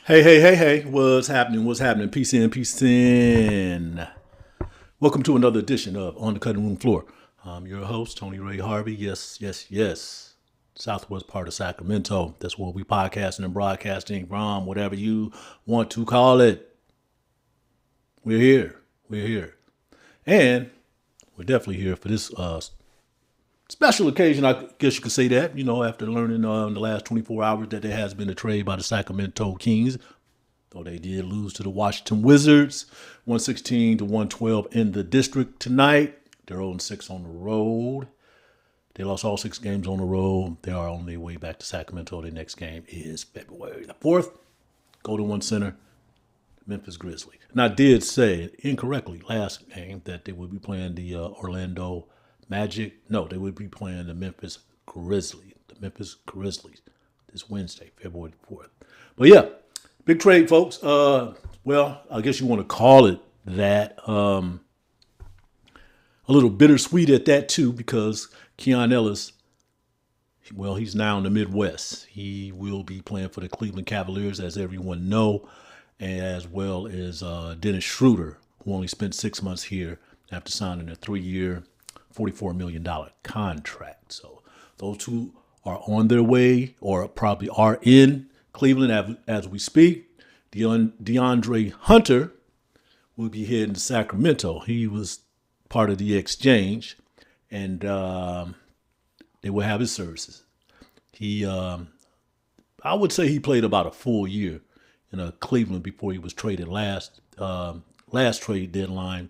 Hey, what's happening? What's happening? Peace in, peace in. Welcome to another edition of On the Cutting Room Floor. I'm your host, Tony Ray Harvey. Yes. Southwest part of Sacramento. That's where we podcasting and broadcasting from, whatever you want to call it. We're here. And we're definitely here for this special occasion, I guess you could say that, after learning in the last 24 hours that there has been a trade by the Sacramento Kings, though they did lose to the Washington Wizards, 116-112 in the district tonight. They're 0-6 on the road. They lost all 6 games on the road. They are on their way back to Sacramento. Their next game is February the 4th. Golden One Center, Memphis Grizzlies. And I did say incorrectly last game that they would be playing the Orlando Magic. No, they would be playing the Memphis Grizzlies. This Wednesday, February 4th. But yeah, big trade, folks. Well, I guess you want to call it that. A little bittersweet at that, too, because Keon Ellis, well, he's now in the Midwest. He will be playing for the Cleveland Cavaliers, as everyone know, as well as Dennis Schroeder, who only spent 6 months here after signing a 3-year, $44 million contract. So those two are on their way, or probably are in Cleveland as we speak. DeAndre Hunter will be heading to Sacramento. He was part of the exchange, and they will have his services. He, I would say he played about a full year in Cleveland before he was traded last trade deadline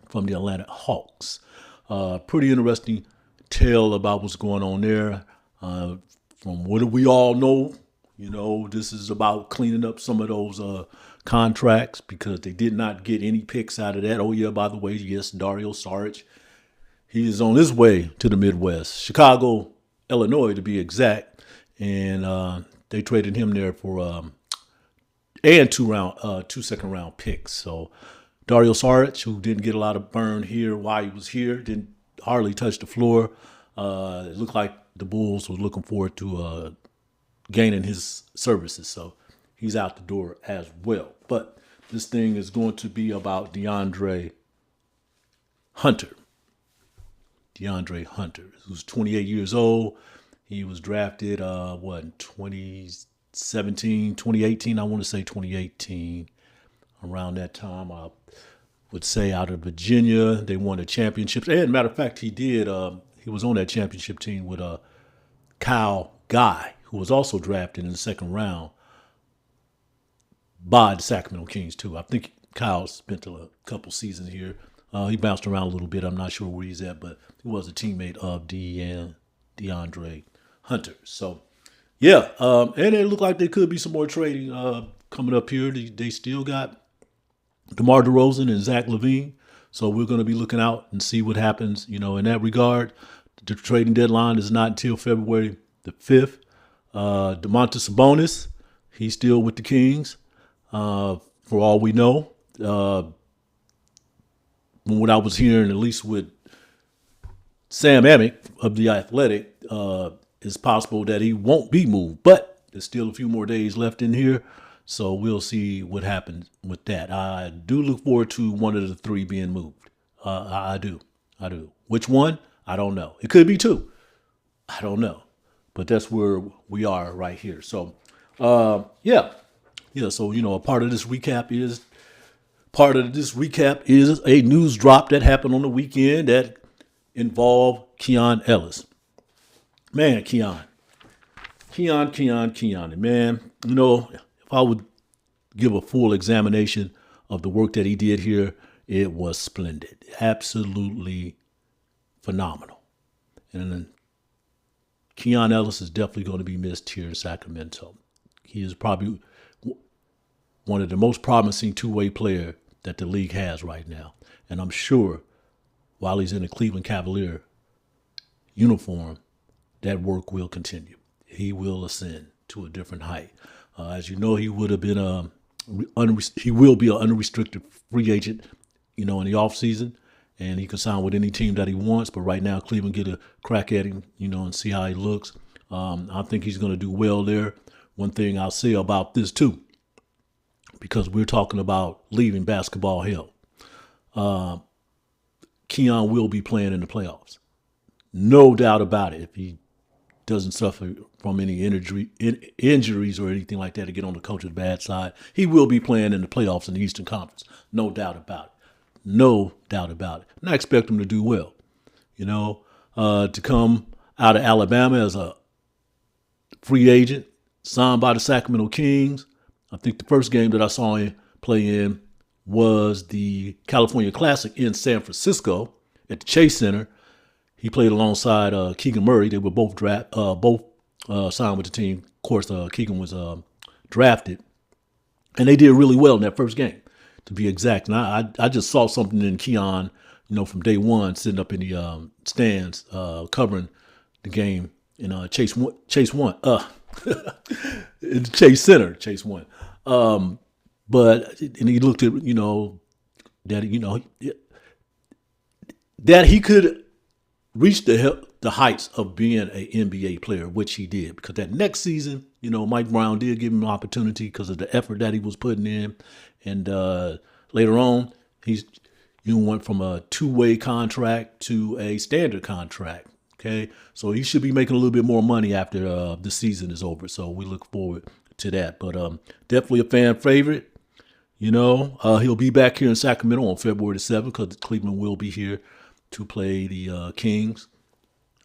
from the Atlanta Hawks. Pretty interesting tale about what's going on there. From what we all know, this is about cleaning up some of those contracts because they did not get any picks out of that. Oh, yeah, by the way, yes, Dario Saric. He is on his way to the Midwest, Chicago, Illinois, to be exact. And they traded him there for and two second round picks. So Dario Saric, who didn't get a lot of burn here while he was here, didn't hardly touch the floor. It looked like the Bulls were looking forward to gaining his services. So he's out the door as well. But this thing is going to be about DeAndre Hunter. Who's 28 years old. He was drafted, 2017, 2018? I want to say 2018. Around that time, I would say out of Virginia. They won the championships. And matter of fact, he did. He was on that championship team with Kyle Guy, who was also drafted in the second round by the Sacramento Kings, too. I think Kyle spent a couple seasons here. He bounced around a little bit. I'm not sure where he's at, but he was a teammate of DeAndre Hunter. So, yeah, and it looked like there could be some more trading coming up here. They still got DeMar DeRozan and Zach LaVine. So we're going to be looking out and see what happens, in that regard. The trading deadline is not until February the 5th. Domantas Sabonis, he's still with the Kings, for all we know. From what I was hearing, at least with Sam Amick of The Athletic, it's possible that he won't be moved. But there's still a few more days left in here, so we'll see what happens with that. I do look forward to one of the 3 being moved. I do. Which one? I don't know. It could be 2. I don't know. But that's where we are right here. So, yeah. So, a part of this recap is a news drop that happened on the weekend that involved Keon Ellis. Man, Keon. And man, if I would give a full examination of the work that he did here, it was splendid. Absolutely phenomenal. And Keon Ellis is definitely going to be missed here in Sacramento. He is probably one of the most promising two-way player that the league has right now. And I'm sure while he's in the Cleveland Cavalier uniform, that work will continue. He will ascend to a different height. As you know, he would have been he will be an unrestricted free agent, in the offseason, and he can sign with any team that he wants. But right now, Cleveland get a crack at him, and see how he looks. I think he's going to do well there. one thing I'll say about this too, because we're talking about leaving basketball hell. Keon will be playing in the playoffs. No doubt about it. If he doesn't suffer from any injuries or anything like that to get on the coach's bad side, he will be playing in the playoffs in the Eastern Conference. No doubt about it. No doubt about it. And I expect him to do well. To come out of Alabama as a free agent, signed by the Sacramento Kings. I think the first game that I saw him play in was the California Classic in San Francisco at the Chase Center. He played alongside Keegan Murray. They were both signed with the team. Of course, Keegan was drafted, and they did really well in that first game, to be exact. And I just saw something in Keon, from day one, sitting up in the stands covering the game in Chase One, in Chase Center, Chase One. But he looked at that he could reach the heights of being an NBA player, which he did. Because that next season, Mike Brown did give him an opportunity because of the effort that he was putting in, and later on, he's went from a two-way contract to a standard contract. Okay, so he should be making a little bit more money after the season is over. So we look forward to that. But definitely a fan favorite. He'll be back here in Sacramento on February the 7th because Cleveland will be here to play the Kings.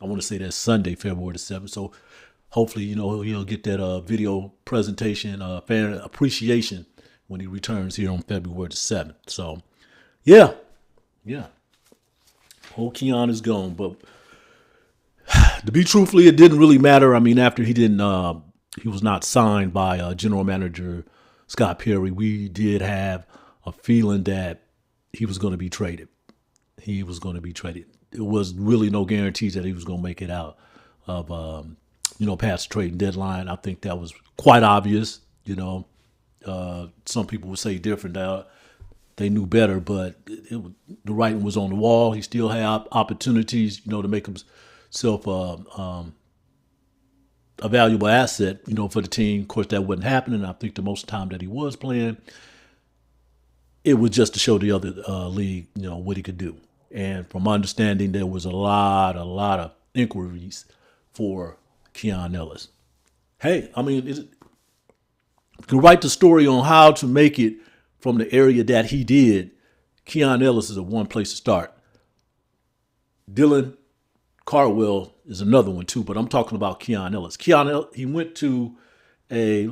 I want to say that's Sunday, February the 7th. So hopefully, he'll get that video presentation, fan appreciation when he returns here on February the 7th. So, yeah. Old Keon is gone. But to be truthfully, it didn't really matter. I mean, after he was not signed by general manager Scott Perry, we did have a feeling that he was going to be traded. It was really no guarantees that he was going to make it out of, past the trading deadline. I think that was quite obvious. Some people would say different. They knew better, but the writing was on the wall. He still had opportunities, to make himself a valuable asset, for the team. Of course, that wasn't happening. I think the most time that he was playing, it was just to show the other league, what he could do. And from my understanding, there was a lot of inquiries for Keon Ellis. Hey, I mean, you can write the story on how to make it from the area that he did. Keon Ellis is a one place to start. Dylan Cardwell is another one too, but I'm talking about Keon Ellis. He went to a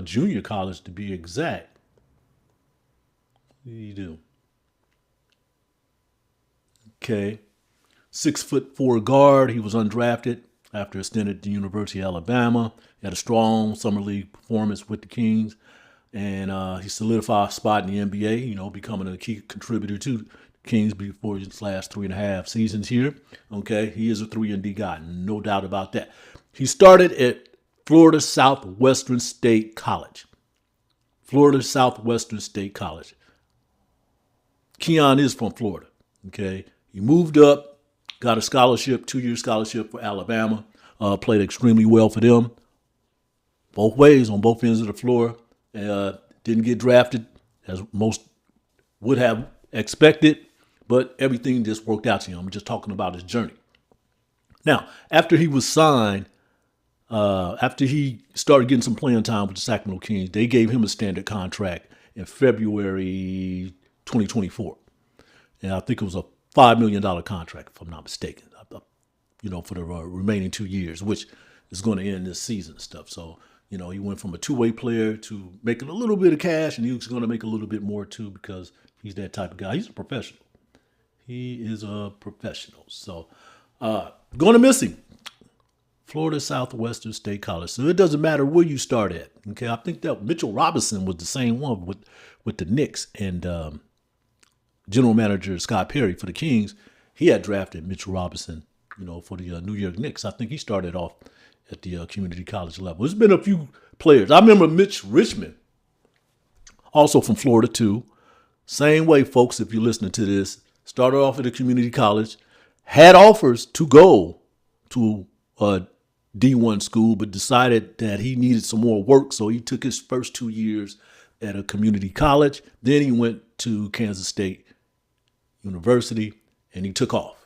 junior college to be exact. What did he do? Okay. 6'4" guard. He was undrafted after a stint at the University of Alabama. He had a strong summer league performance with the Kings, and he solidified a spot in the NBA, becoming a key contributor to the Kings before his last 3.5 seasons here. Okay, he is a 3-and-D guy, no doubt about that. He started at Florida Southwestern State College. Keon is from Florida, okay? He moved up, got a scholarship, 2-year scholarship for Alabama, played extremely well for them, both ways, on both ends of the floor. Didn't get drafted, as most would have expected, but everything just worked out to him. I'm just talking about his journey. Now, after he was signed, after he started getting some playing time with the Sacramento Kings, they gave him a standard contract in February 2024. And I think it was a $5 million contract, if I'm not mistaken, for the remaining 2 years, which is going to end this season and stuff. So, he went from a two-way player to making a little bit of cash, and he was going to make a little bit more too because he's that type of guy. He's a professional. So, going to miss him. Florida Southwestern State College. So it doesn't matter where you start at. Okay, I think that Mitchell Robinson was the same one with the Knicks, and general manager Scott Perry for the Kings, he had drafted Mitchell Robinson, for the New York Knicks. I think he started off at the community college level. There's been a few players. I remember Mitch Richmond, also from Florida too. Same way, folks, if you're listening to this, started off at a community college, had offers to go to D1 school, but decided that he needed some more work. So he took his first 2 years at a community college. Then he went to Kansas State University and he took off.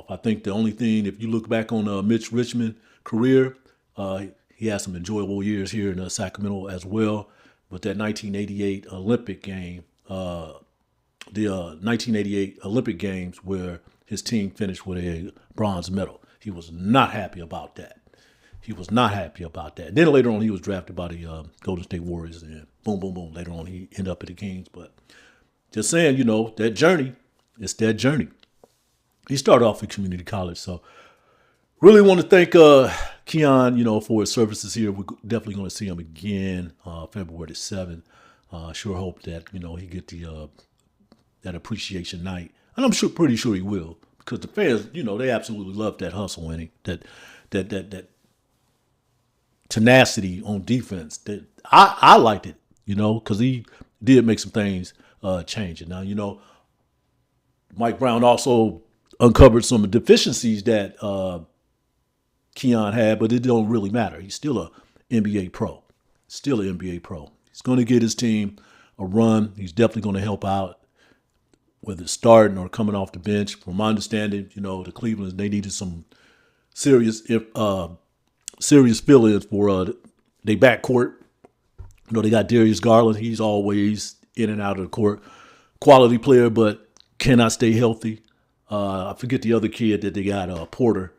I think the only thing, if you look back on Mitch Richmond's career, he had some enjoyable years here in Sacramento as well. But that 1988 Olympic game, the 1988 Olympic Games where his team finished with a bronze medal, he was not happy about that. Then later on, he was drafted by the Golden State Warriors, and boom, boom, boom. Later on, he ended up at the Kings. But just saying, that journey, it's that journey. He started off at community college, so really want to thank Keon, for his services here. We're definitely going to see him again February 7th. Sure hope that, he get that appreciation night. And I'm pretty sure he will, because the fans, they absolutely love that hustle in him, that tenacity on defense. That I liked it, because he did make some things change. And now, Mike Brown also uncovered some deficiencies that Keon had, but it don't really matter. He's still an NBA pro. He's going to get his team a run. He's definitely going to help out, whether it's starting or coming off the bench. From my understanding, the Cleveland, they needed some serious fill-ins for their backcourt. They got Darius Garland. He's always in and out of the court. Quality player, but cannot stay healthy. I forget the other kid that they got, Porter.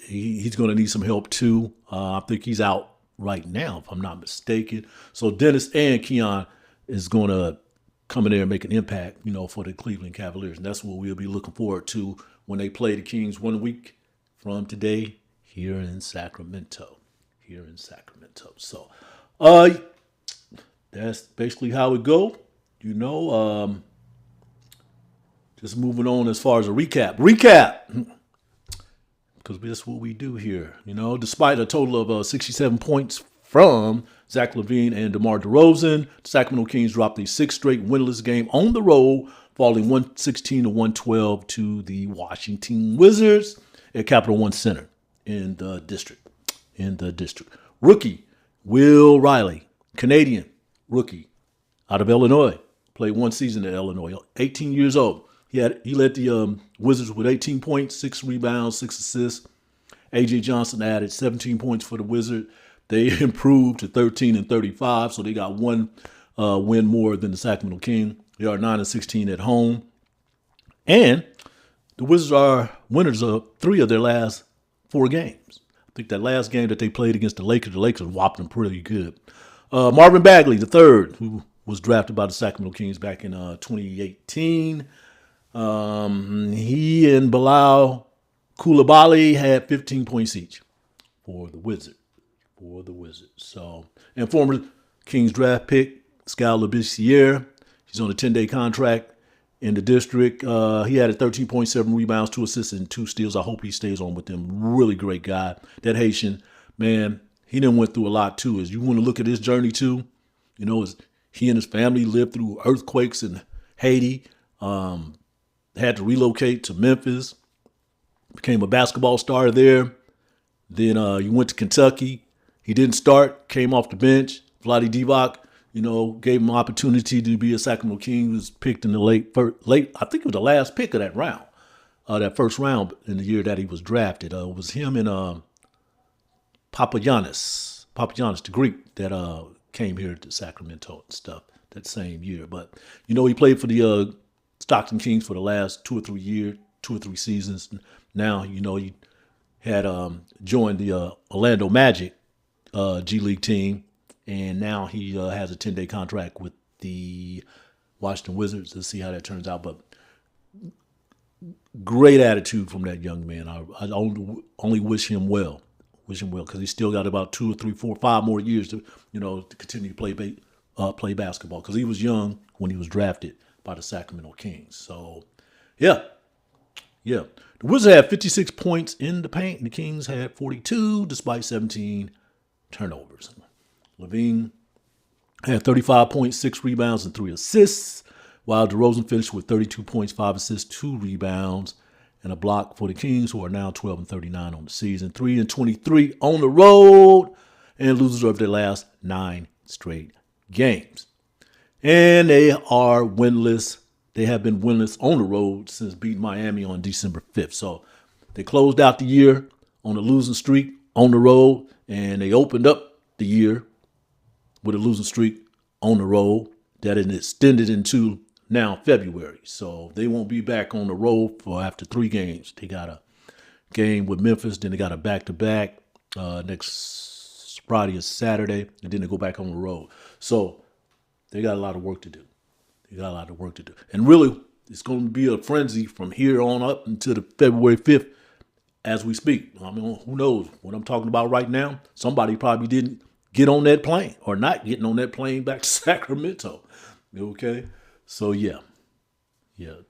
He's going to need some help too. I think he's out right now, if I'm not mistaken. So Dennis and Keon is going to come in there and make an impact, for the Cleveland Cavaliers. And that's what we'll be looking forward to when they play the Kings 1 week from today here in Sacramento. So that's basically how it go. Just moving on as far as a recap. Because that's what we do here. Despite a total of 67 points from Zach LaVine and DeMar DeRozan, the Sacramento Kings dropped a sixth straight winless game on the road, falling 116-112 to the Washington Wizards at Capital One Center in the district. Rookie Will Riley, Canadian rookie out of Illinois, played one season at Illinois, 18 years old. He led the Wizards with 18 points, 6 rebounds, 6 assists. A.J. Johnson added 17 points for the Wizards. They improved to 13-35, so they got one win more than the Sacramento Kings. They are 9-16 at home. And the Wizards are winners of 3 of their last 4 games. I think that last game that they played against the Lakers whopped them pretty good. Marvin Bagley, the third, who was drafted by the Sacramento Kings back in 2018. He and Bilal Coulibaly had 15 points each for the Wizards. So, and former Kings draft pick Skal Labissiere, he's on a 10-day contract in the district. He had a 13.7 rebounds, 2 assists, and 2 steals. I hope he stays on with them. Really great guy. That Haitian, man, he done went through a lot too. As you want to look at his journey too, as he and his family lived through earthquakes in Haiti, had to relocate to Memphis, became a basketball star there. Then he went to Kentucky. He didn't start, came off the bench. Vlade Divac, gave him an opportunity to be a Sacramento King. He was picked in the late, I think it was the last pick of that round, that first round in the year that he was drafted. It was him and Papagiannis, the Greek, that came here to Sacramento and stuff that same year. But, he played for the Stockton Kings for the last 2 or 3 seasons. Now, he had joined the Orlando Magic G League team, and now he has a 10-day contract with the Washington Wizards. Let's see how that turns out. But great attitude from that young man. I only wish him well. Because he's still got about 2 or 3, 4, 5 more years to continue to play basketball. Because he was young when he was drafted by the Sacramento Kings. So, yeah. The Wizards had 56 points in the paint, and the Kings had 42, despite 17 turnovers. LaVine had 35 points, 6 rebounds, and 3 assists, while DeRozan finished with 32 points, 5 assists, 2 rebounds, and a block for the Kings, who are now 12-39 on the season, 3-23 on the road, and losers of their last 9 straight games. And they are winless. They have been winless on the road since beating Miami on December 5th. So they closed out the year on a losing streak on the road, and they opened up the year with a losing streak on the road that is extended into now February. So they won't be back on the road for after 3 games. They got a game with Memphis, then they got a back-to-back next Friday or Saturday, and then they go back on the road. So they got a lot of work to do. And really, it's going to be a frenzy from here on up until the February 5th as we speak. I mean, who knows what I'm talking about right now? Somebody probably didn't get on that plane or not getting on that plane back to Sacramento. Okay? So, yeah. We're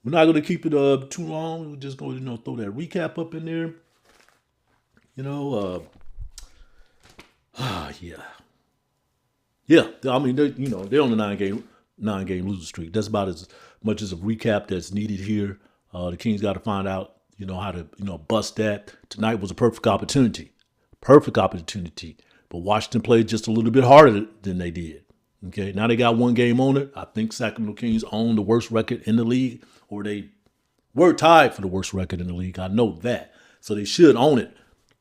not going to keep it too long. We're just going to throw that recap up in there. Yeah, I mean, they're on the 9-game losing streak. That's about as much as a recap that's needed here. The Kings got to find out, how to, bust that. Tonight was a perfect opportunity. But Washington played just a little bit harder than they did. Okay, now they got 1 game on it. I think Sacramento Kings own the worst record in the league, or they were tied for the worst record in the league. I know that. So they should own it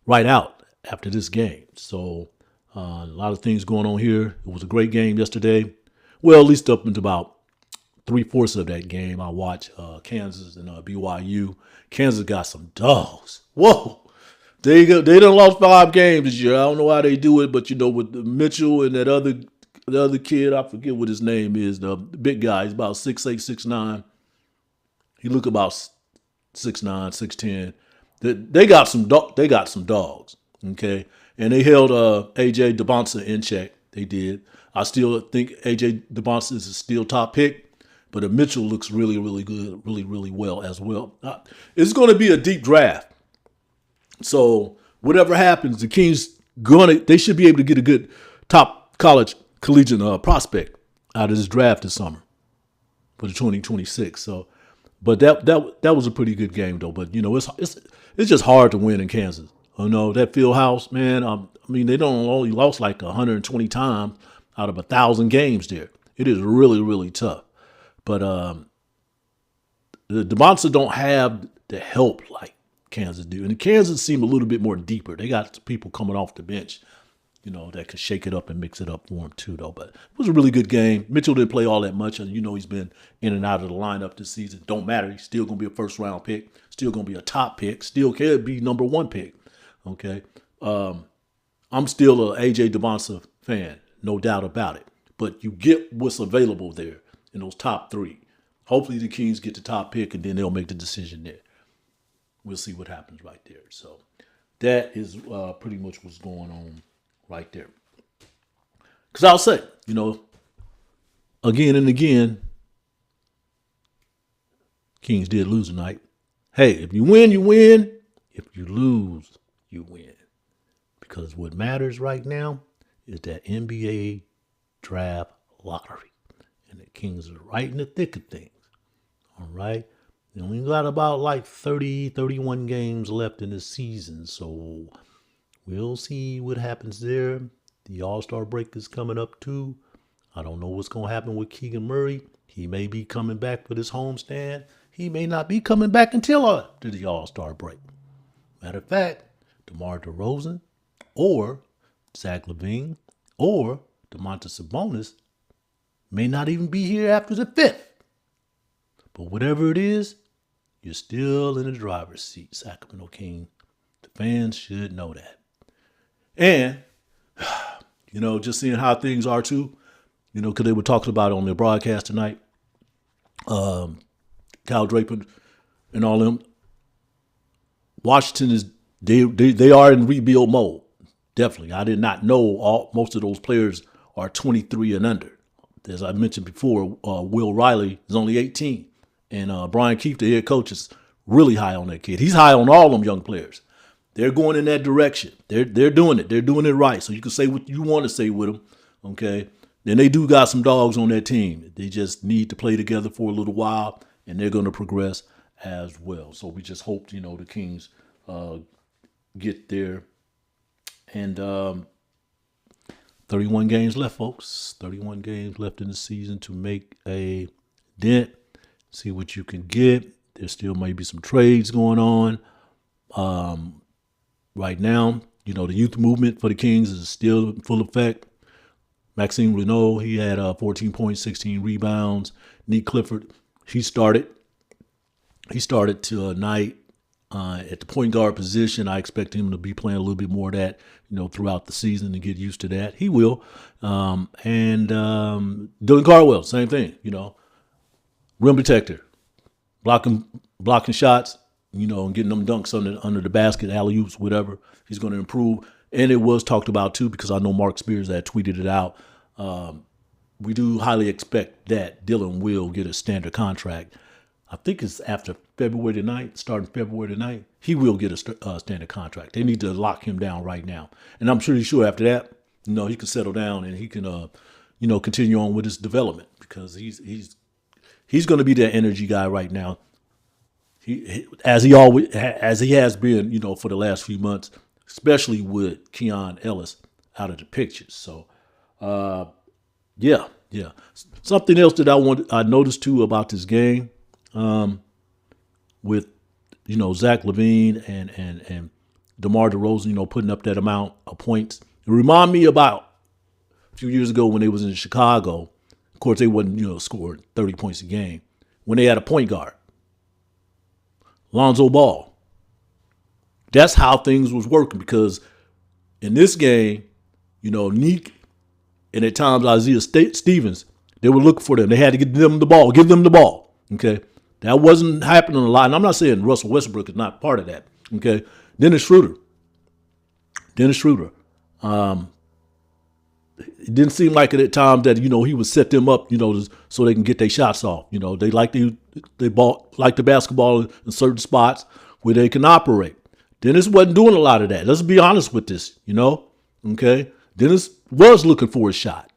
right out after this game. So a lot of things going on here. It was a great game yesterday. Well, at least up until about 3/4 of that game. I watched Kansas and BYU. Kansas got some dogs. Whoa. They done lost 5 games this year. I don't know how they do it, but with Mitchell and the other kid, I forget what his name is, the big guy. He's about 6'8", 6'9". He look about 6'9", 6'10". They got some dogs. Okay, and they held AJ DeBonsa in check. They did. I still think AJ DeBonsa is still top pick, but Mitchell looks really, really good, really, really well as well. It's going to be a deep draft. So whatever happens, the Kings they should be able to get a good top collegiate prospect out of this draft this summer for the 2026. So, but that was a pretty good game though. But it's just hard to win in Kansas. That field house, man. I mean, they don't only lost like 120 times out of 1,000 games there. It is really, really tough. But the DeMonster don't have the help like Kansas do. And Kansas seem a little bit more deeper. They got people coming off the bench, that could shake it up and mix it up for them too, though. But it was a really good game. Mitchell didn't play all that much. And, he's been in and out of the lineup this season. Don't matter. He's still going to be a first-round pick. Still going to be a top pick. Still could be number 1 pick. Okay? I'm still an A.J. DeBonsa fan. No doubt about it. But you get what's available there in those top 3. Hopefully the Kings get the top pick, and then they'll make the decision there. We'll see what happens right there. So that is pretty much what's going on right there. Because I'll say, again and again, Kings did lose tonight. Hey, if you win, you win. If you lose, you win. Because what matters right now is that NBA draft lottery. And the Kings are right in the thick of things. All right? And we got about like 30, 31 games left in the season. So we'll see what happens there. The All-Star break is coming up too. I don't know what's going to happen with Keegan Murray. He may be coming back for this homestand. He may not be coming back until after the All-Star break. Matter of fact, DeMar DeRozan or Zach LaVine or Domantas Sabonis may not even be here after the 5th. But whatever it is, you're still in the driver's seat, Sacramento King. The fans should know that. And, just seeing how things are too, because they were talking about it on their broadcast tonight. Kyle Draper and all them. Washington they are in rebuild mode. Definitely. I did not know most of those players are 23 and under. As I mentioned before, Will Riley is only 18. And Brian Keefe, the head coach, is really high on that kid. He's high on all them young players. They're going in that direction. They're doing it. They're doing it right. So you can say what you want to say with them, okay? Then they do got some dogs on that team. They just need to play together for a little while, and they're going to progress as well. So we just hope, the Kings get there. And 31 games left, folks. 31 games left in the season to make a dent. See what you can get. There still may be some trades going on. Right now, the youth movement for the Kings is still in full effect. Maxime Raynaud, he had 14 points, 16 rebounds. Nick Clifford, he started tonight at the point guard position. I expect him to be playing a little bit more of that, throughout the season and get used to that. He will. And Dylan Cardwell, same thing, rim protector, blocking shots, and getting them dunks under the basket, alley-oops, whatever. He's going to improve. And it was talked about, too, because I know Mark Spears had tweeted it out. We do highly expect that Dylan will get a standard contract. I think it's after February the 9th, starting February the 9th. He will get a standard contract. They need to lock him down right now. And I'm pretty sure after that, he can settle down and he can, continue on with his development because he's going to be that energy guy right now. As he has been, for the last few months, especially with Keon Ellis out of the pictures. So, yeah. Something else that I noticed too about this game, with Zach LaVine and DeMar DeRozan, putting up that amount of points. It reminded me about a few years ago when they was in Chicago. Of course, they wasn't scoring 30 points a game when they had a point guard, Lonzo Ball. That's how things was working because in this game, Neek and at times Isaiah Stevens, they were looking for them. They had to give them the ball. Okay. That wasn't happening a lot. And I'm not saying Russell Westbrook is not part of that. Okay. Dennis Schroeder. It didn't seem like it at times that, he would set them up, so they can get their shots off. They like the basketball in certain spots where they can operate. Dennis wasn't doing a lot of that. Let's be honest with this, okay? Dennis was looking for a shot.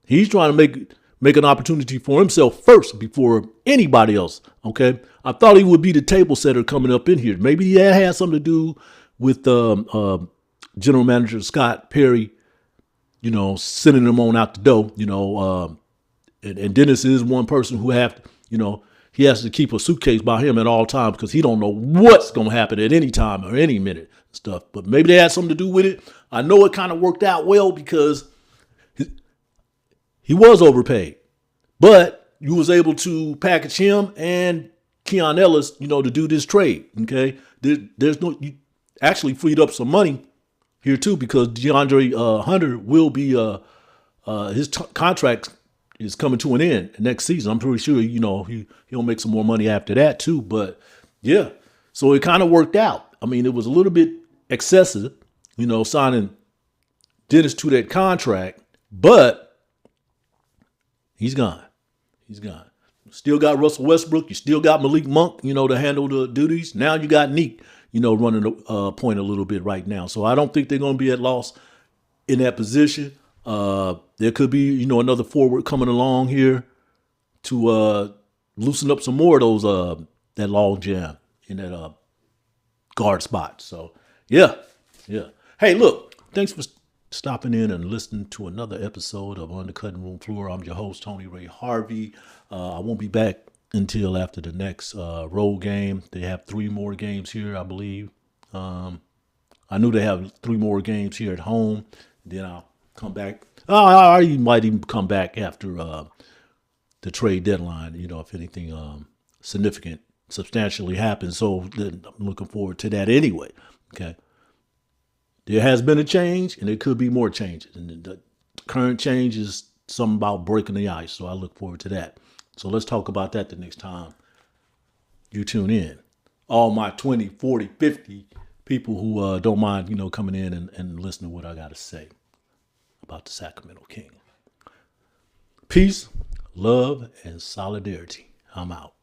He's trying to make an opportunity for himself first before anybody else, okay? I thought he would be the table setter coming up in here. Maybe that had something to do with General Manager Scott Perry, sending him on out the door, and Dennis is one person who he has to keep a suitcase by him at all times because he don't know what's going to happen at any time or any minute and stuff. But maybe they had something to do with it. I know it kind of worked out well because he was overpaid, but you was able to package him and Keon Ellis, to do this trade. Okay, you actually freed up some money here too because DeAndre Hunter will be his contract is coming to an end next season. I'm pretty sure, he'll make some more money after that too. But yeah, so it kind of worked out. I mean, it was a little bit excessive, signing Dennis to that contract, but he's gone. Still got Russell Westbrook. You still got Malik Monk, to handle the duties. Now you got Neek, running the point a little bit right now. So I don't think they're going to be at loss in that position. There could be, another forward coming along here to loosen up some more of those that log jam in that guard spot. So yeah. Hey, look, thanks for stopping in and listening to another episode of On the Cutting Room Floor. I'm your host, Tony Ray Harvey. I won't be back until after the next road game. They have 3 more games here, I believe. I knew they have 3 more games here at home. Then I'll come back. I might even come back after the trade deadline, if anything significant, substantially happens. So then I'm looking forward to that anyway. Okay. There has been a change, and there could be more changes. And the current change is something about breaking the ice, so I look forward to that. So let's talk about that the next time you tune in. All my 20, 40, 50 people who don't mind, coming in and listening to what I got to say about the Sacramento Kings. Peace, love, and solidarity. I'm out.